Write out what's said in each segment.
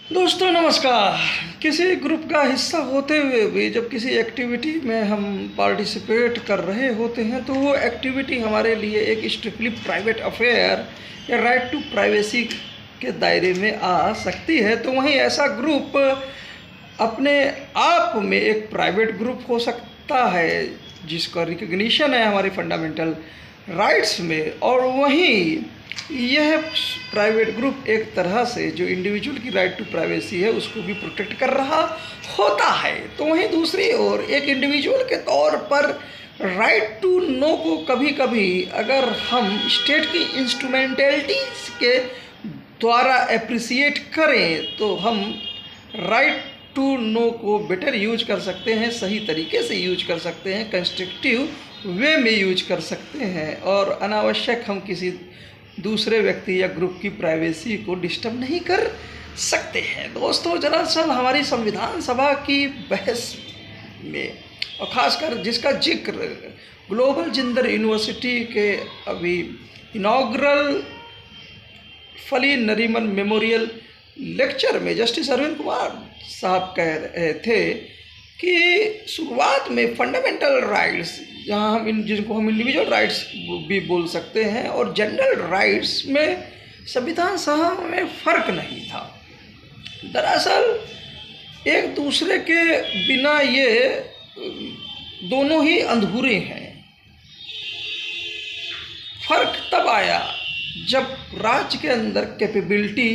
दोस्तों नमस्कार। किसी ग्रुप का हिस्सा होते हुए भी जब किसी एक्टिविटी में हम पार्टिसिपेट कर रहे होते हैं तो वो एक्टिविटी हमारे लिए एक स्ट्रिक्टली प्राइवेट अफेयर या राइट टू प्राइवेसी के दायरे में आ सकती है। तो वहीं ऐसा ग्रुप अपने आप में एक प्राइवेट ग्रुप हो सकता है जिसका रिकग्निशन है हमारे फंडामेंटल राइट्स में, और वहीं यह प्राइवेट ग्रुप एक तरह से जो इंडिविजुअल की राइट टू प्राइवेसी है उसको भी प्रोटेक्ट कर रहा होता है। तो वहीं दूसरी ओर एक इंडिविजुअल के तौर पर राइट टू नो को कभी कभी अगर हम स्टेट की इंस्ट्रूमेंटलिटीज के द्वारा अप्रिसिएट करें तो हम राइट टू नो को बेटर यूज कर सकते हैं, सही तरीके से यूज कर सकते हैं, कंस्ट्रक्टिव वे में यूज कर सकते हैं, और अनावश्यक हम किसी दूसरे व्यक्ति या ग्रुप की प्राइवेसी को डिस्टर्ब नहीं कर सकते हैं। दोस्तों दरअसल हमारी संविधान सभा की बहस में, और ख़ासकर जिसका जिक्र ग्लोबल जिंदर यूनिवर्सिटी के अभी इनॉग्रल फली नरीमन मेमोरियल लेक्चर में जस्टिस अरविंद कुमार साहब कह रहे थे कि शुरुआत में फंडामेंटल राइट्स, जहाँ हम जिनको हम इंडिविजुअल राइट्स भी बोल सकते हैं, और जनरल राइट्स में संविधान सभा में फ़र्क नहीं था। दरअसल एक दूसरे के बिना ये दोनों ही अधूरे हैं। फ़र्क तब आया जब राज्य के अंदर कैपेबिलिटी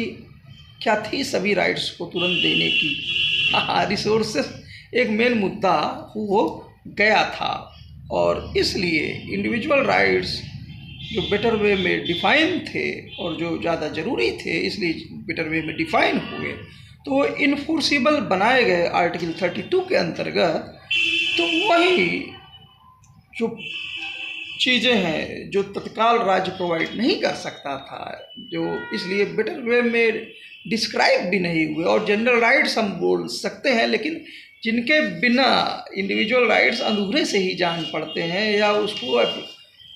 क्या थी सभी राइट्स को तुरंत देने की। रिसोर्सेस एक मेन मुद्दा हो गया था, और इसलिए इंडिविजुअल राइट्स जो बेटर वे में डिफ़ाइन थे और जो ज़्यादा ज़रूरी थे इसलिए बेटर वे में डिफ़ाइन हुए, तो वो इन्फोर्सिबल बनाए गए आर्टिकल 32 के अंतर्गत। तो वही जो चीज़ें हैं जो तत्काल राज्य प्रोवाइड नहीं कर सकता था, जो इसलिए बेटर वे में डिस्क्राइब भी नहीं हुए, और जनरल राइट्स हम बोल सकते हैं लेकिन जिनके बिना इंडिविजुअल राइट्स अधूरे से ही जान पड़ते हैं या उसको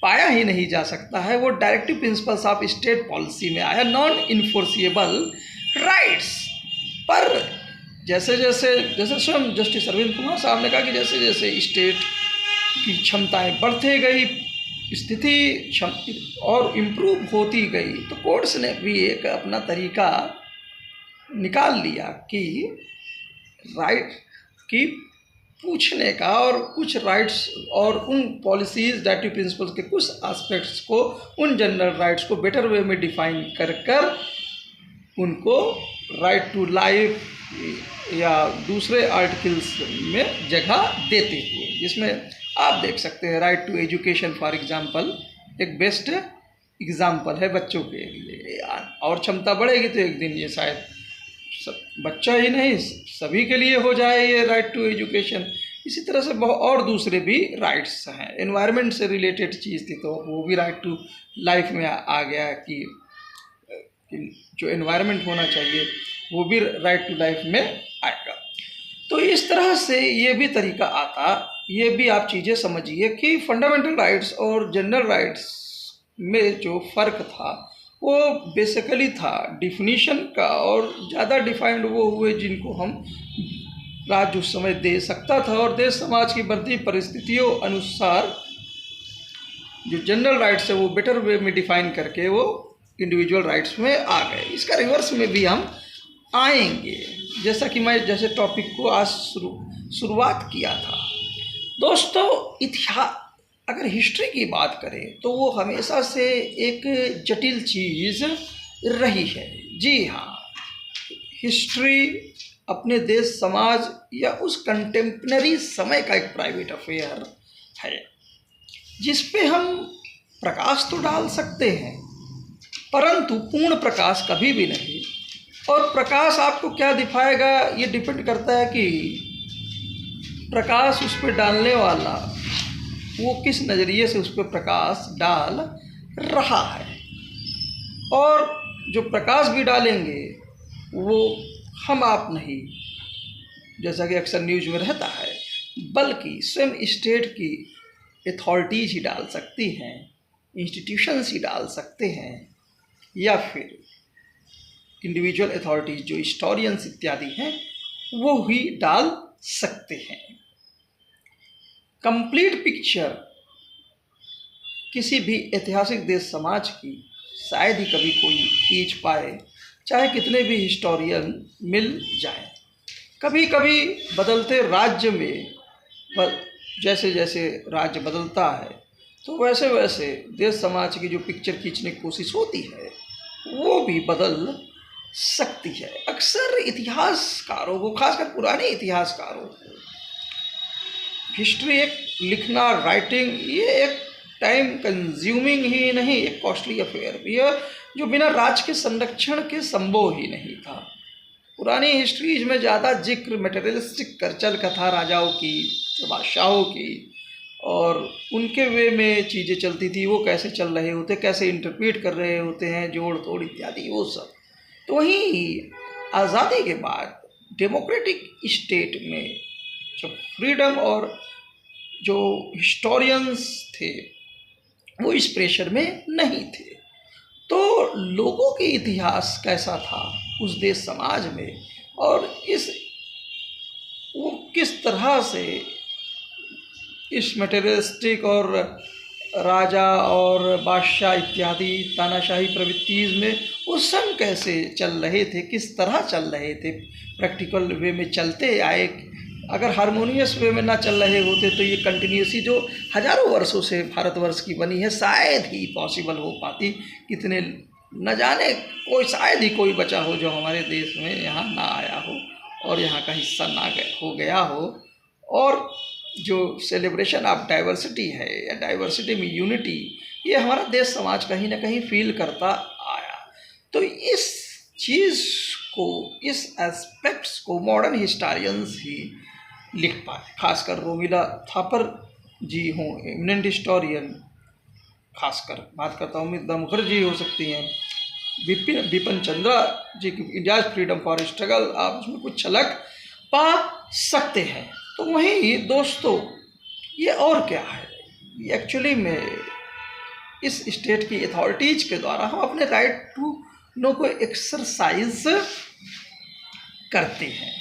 पाया ही नहीं जा सकता है, वो directive principles of state policy में आया, नॉन इन्फोर्सिएबल राइट्स। पर जैसे जैसे स्वयं जस्टिस अरविंद कुमार साहब ने कहा कि जैसे जैसे स्टेट की क्षमताएं बढ़ते गई, स्थिति और इम्प्रूव होती गई, तो कोर्ट्स ने भी एक अपना तरीका निकाल लिया कि राइट की पूछने का, और कुछ राइट्स और उन पॉलिसीज़ डायरेक्टिव प्रिंसिपल्स के कुछ एस्पेक्ट्स को, उन जनरल राइट्स को बेटर वे में डिफ़ाइन कर उनको राइट टू लाइफ या दूसरे आर्टिकल्स में जगह देते हुए, जिसमें आप देख सकते हैं right to education for example एक बेस्ट एग्जांपल है बच्चों के लिए। और क्षमता बढ़ेगी तो एक दिन ये शायद बच्चा ही नहीं सभी के लिए हो जाए ये राइट टू एजुकेशन। इसी तरह से बहुत और दूसरे भी राइट्स हैं। एनवायरनमेंट से रिलेटेड चीज़ थी तो वो भी राइट टू लाइफ में आ गया कि जो एनवायरनमेंट होना चाहिए वो भी राइट टू लाइफ में आएगा। तो इस तरह से ये भी तरीका आता, ये भी आप चीज़ें समझिए कि फंडामेंटल राइट्स और जनरल राइट्स में जो फ़र्क था वो बेसिकली था डिफिनीशन का, और ज़्यादा डिफाइंड वो हुए जिनको हम राज्य उस समय दे सकता था, और देश समाज की बढ़ती परिस्थितियों अनुसार जो जनरल राइट्स है वो बेटर वे में डिफाइन करके वो इंडिविजुअल राइट्स में आ गए। इसका रिवर्स में भी हम आएंगे, जैसा कि मैं जैसे टॉपिक को आज शुरुआत किया था। दोस्तों इतिहास, अगर हिस्ट्री की बात करें तो वो हमेशा से एक जटिल चीज़ रही है। जी हाँ, हिस्ट्री अपने देश समाज या उस कंटेम्पररी समय का एक प्राइवेट अफेयर है जिस पे हम प्रकाश तो डाल सकते हैं परंतु पूर्ण प्रकाश कभी भी नहीं। और प्रकाश आपको क्या दिखाएगा ये डिपेंड करता है कि प्रकाश उस पर डालने वाला वो किस नज़रिए से उस पर प्रकाश डाल रहा है, और जो प्रकाश भी डालेंगे वो हम आप नहीं, जैसा कि अक्सर न्यूज़ में रहता है, बल्कि स्वयं स्टेट की अथॉरिटीज़ ही डाल सकती हैं, इंस्टीट्यूशंस ही डाल सकते हैं, या फिर इंडिविजुअल अथॉरिटीज जो हिस्टोरियंस इत्यादि हैं वो ही डाल सकते हैं। कंप्लीट पिक्चर किसी भी ऐतिहासिक देश समाज की शायद ही कभी कोई खींच पाए, चाहे कितने भी हिस्टोरियन मिल जाए। कभी कभी बदलते राज्य में जैसे जैसे राज्य बदलता है तो वैसे वैसे देश समाज की जो पिक्चर खींचने की कोशिश होती है वो भी बदल सकती है। अक्सर इतिहासकारों को, खासकर पुराने इतिहासकारों को, हिस्ट्री एक लिखना, राइटिंग, ये एक टाइम कंज्यूमिंग ही नहीं, एक कॉस्टली अफेयर भी है जो बिना राज के संरक्षण के संभव ही नहीं था। पुरानी हिस्ट्रीज में ज़्यादा जिक्र मटेरियलिस्टिक कल्चर का था, राजाओं की, बादशाहों की, और उनके वे में चीज़ें चलती थी, वो कैसे चल रहे होते, कैसे इंटरप्रेट कर रहे होते हैं, जोड़ तोड़ इत्यादि वो सब। तो वहीं आज़ादी के बाद डेमोक्रेटिक स्टेट में जब फ्रीडम और जो हिस्टोरियंस थे वो इस प्रेशर में नहीं थे, तो लोगों के इतिहास कैसा था उस देश समाज में, और वो किस तरह से इस मटेरियलिस्टिक और राजा और बादशाह इत्यादि तानाशाही प्रवृत्तिज में वो संग कैसे चल रहे थे, किस तरह चल रहे थे, प्रैक्टिकल वे में चलते आए। अगर हारमोनियस वे में ना चल रहे होते तो ये कंटिन्यूसी जो हजारों वर्षों से भारतवर्ष की बनी है शायद ही पॉसिबल हो पाती। कितने न जाने, कोई शायद ही कोई बचा हो जो हमारे देश में यहाँ ना आया हो और यहाँ का हिस्सा ना हो गया हो। और जो सेलिब्रेशन ऑफ डाइवर्सिटी है या डाइवर्सिटी में यूनिटी, ये हमारा देश समाज कहीं ना कहीं फील करता आया। तो इस चीज़ को, इस एस्पेक्ट्स को मॉडर्न हिस्टोरियंस ही लिख पाए, खासकर रोमिला थापर जी हों, एमिनेंट हिस्टोरियन, खासकर बात करता हूँ मित्रा मुखर्जी हो सकती हैं, बिपिन चंद्रा जी की इंडियाज फ्रीडम फॉर स्ट्रगल, आप उसमें कुछ झलक पा सकते हैं। तो वहीं दोस्तों ये और क्या है, एक्चुअली में इस स्टेट की अथॉरिटीज के द्वारा हम अपने राइट टू नो को एक्सरसाइज करते हैं,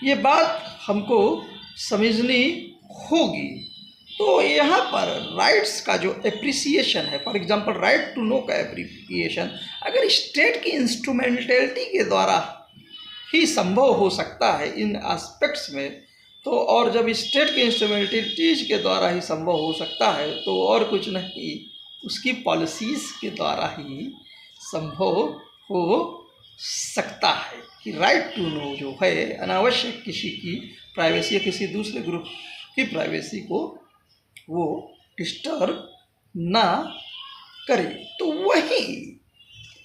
ये बात हमको समझनी होगी। तो यहाँ पर राइट्स का जो एप्रिसिएशन है, for example right to know का एप्रिसिएशन अगर स्टेट की इंस्ट्रूमेंटलिटी के द्वारा ही संभव हो सकता है इन एस्पेक्ट्स में, तो और जब स्टेट की इंस्ट्रूमेंटलिटीज के द्वारा ही संभव हो सकता है तो और कुछ नहीं, उसकी पॉलिसीज़ के द्वारा ही संभव हो सकता है कि राइट टू नो जो है अनावश्यक किसी की प्राइवेसी या किसी दूसरे ग्रुप की प्राइवेसी को वो डिस्टर्ब ना करे। तो वही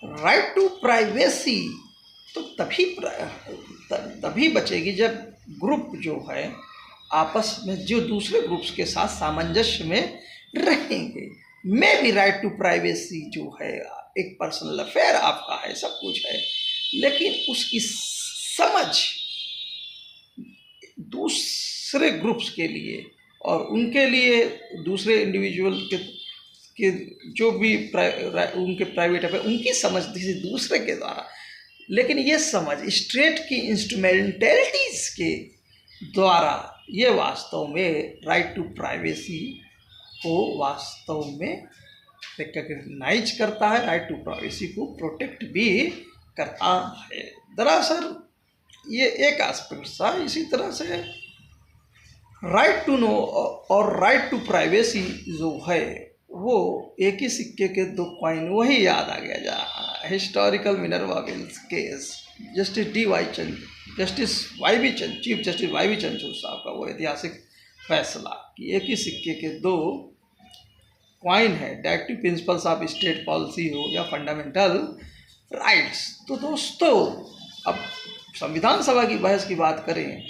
राइट टू प्राइवेसी तो तभी बचेगी जब ग्रुप जो है आपस में जो दूसरे ग्रुप्स के साथ सामंजस्य में रहेंगे। मे भी राइट टू प्राइवेसी जो है एक पर्सनल अफेयर आपका है, सब कुछ है, लेकिन उसकी समझ दूसरे ग्रुप्स के लिए और उनके लिए दूसरे इंडिविजुअल के जो भी उनके प्राइवेट अफेयर, उनकी समझ किसी दूसरे के द्वारा, लेकिन ये समझ स्टेट की इंस्ट्रूमेंटलिटीज़ के द्वारा ये वास्तव में राइट टू प्राइवेसी को वास्तव में रिकग्नाइज करता है, राइट टू प्राइवेसी को प्रोटेक्ट भी करता है। दरअसल ये एक एस्पेक्ट था। इसी तरह से राइट टू नो और राइट टू प्राइवेसी जो है वो एक ही सिक्के के दो कॉइन, वही याद आ गया जहाँ historical Minerva Mills case, justice Y B Chandra, chief justice Y B Chandrachud साहब का वो ऐतिहासिक फैसला कि एक ही सिक्के के दो कॉइन है, directive principles of state policy हो या फंडामेंटल राइट्स। तो दोस्तों अब संविधान सभा की बहस की बात करें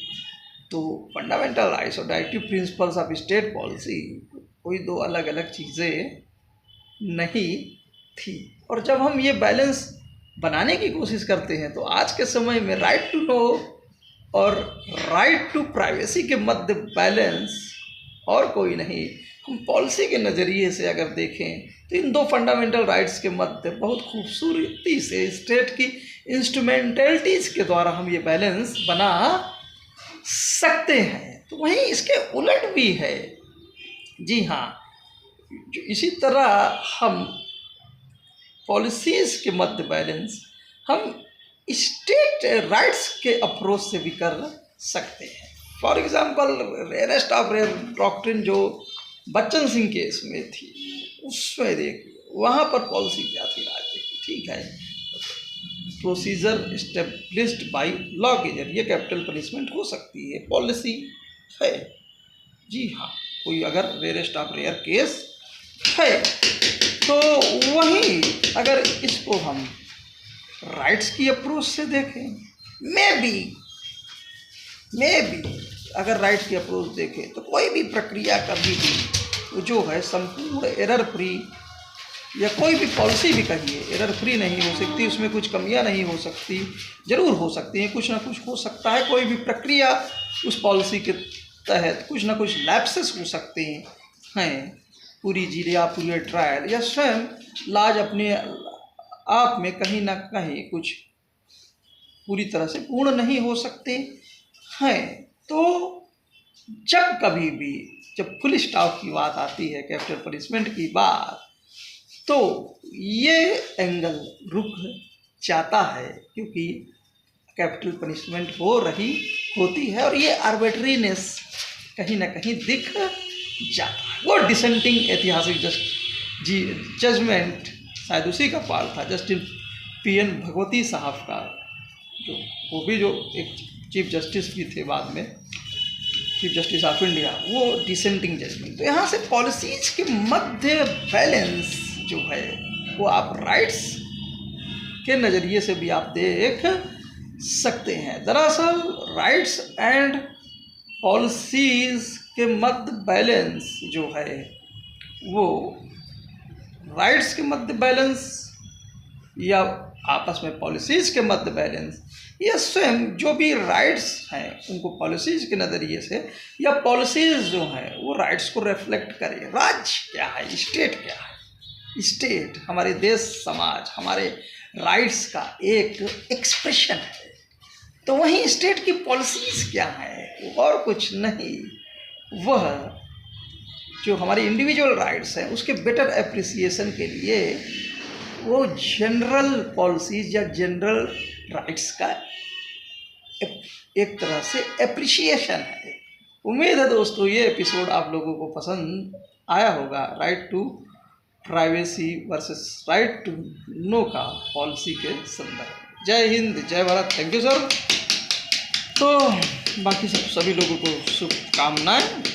तो फंडामेंटल राइट्स और directive principles of state policy कोई दो अलग अलग चीज़ें नहीं थी। और जब हम ये बैलेंस बनाने की कोशिश करते हैं तो आज के समय में राइट टू नो और राइट टू प्राइवेसी के मध्य बैलेंस और कोई नहीं, हम पॉलिसी के नज़रिए से अगर देखें तो इन दो फंडामेंटल राइट्स के मध्य बहुत खूबसूरती से स्टेट की इंस्ट्रूमेंटलिटीज़ के द्वारा हम ये बैलेंस बना सकते हैं। तो वहीं इसके उलट भी है। जी हाँ, जो इसी तरह हम पॉलिसीज़ के मध्य बैलेंस हम स्टेट राइट्स के अप्रोच से भी कर सकते हैं। For example rarest of rare doctrine जो बच्चन सिंह केस में थी, उसमें देखिए वहाँ पर पॉलिसी क्या थी राज्य की। ठीक है, प्रोसीजर इस्टेब्लिश्ड बाय लॉ के जरिए कैपिटल पनिशमेंट हो सकती है, पॉलिसी है। जी हाँ, कोई अगर रेयरेस्ट ऑफ रेयर केस है तो वहीं अगर इसको हम राइट्स की अप्रोच से देखें, मे बी अगर राइट्स की अप्रोच देखें तो कोई भी प्रक्रिया कभी भी जो है संपूर्ण एरर फ्री, या कोई भी पॉलिसी भी कहिए एरर फ्री नहीं हो सकती, उसमें कुछ कमियां नहीं हो सकती, ज़रूर हो सकती हैं, कुछ ना कुछ हो सकता है। कोई भी प्रक्रिया उस पॉलिसी के तहत कुछ ना कुछ लैप्सेस हो सकते हैं, पूरी जीरिया पूरी ट्रायल या स्वयं लाज अपने आप में कहीं ना कहीं कुछ पूरी तरह से पूर्ण नहीं हो सकते हैं। तो जब फुल स्टॉप की बात आती है, कैपिटल पनिशमेंट की बात, तो ये एंगल रुक जाता है, क्योंकि कैपिटल पनिशमेंट होती है और ये आर्बिट्रीनेस कहीं ना कहीं दिख जाता है। वो डिसेंटिंग ऐतिहासिक जजमेंट शायद उसी का पार्ट था, जस्टिस PN भगवती साहब का, जो वो भी जो एक चीफ जस्टिस भी थे बाद में, चीफ जस्टिस ऑफ इंडिया, वो डिसेंटिंग जजमेंट। तो यहाँ से पॉलिसीज के मध्य बैलेंस जो है वो आप राइट्स के नज़रिए से भी आप देख सकते हैं। दरअसल राइट्स एंड पॉलिसीज के मध्य बैलेंस जो है वो राइट्स के मध्य बैलेंस या आपस में पॉलिसीज़ के मध्य बैलेंस, या स्वयं जो भी राइट्स हैं उनको पॉलिसीज़ के नज़रिए से, या पॉलिसीज़ जो हैं वो राइट्स को रिफ्लेक्ट करें। राज्य क्या है, स्टेट क्या है, स्टेट हमारे देश समाज हमारे राइट्स का एक एक्सप्रेशन है। तो वहीं स्टेट की पॉलिसीज़ क्या है, वो और कुछ नहीं, वह जो हमारे इंडिविजुअल राइट्स हैं उसके बेटर एप्रिसिएशन के लिए वो जनरल पॉलिसीज या जनरल राइट्स का एक तरह से एप्रिसिएशन है। उम्मीद है दोस्तों ये एपिसोड आप लोगों को पसंद आया होगा। Right to privacy versus right to know का पॉलिसी के संदर्भ। जय हिंद, जय भारत, थैंक यू सर। तो बाकी सभी लोगों को शुभकामनाएं।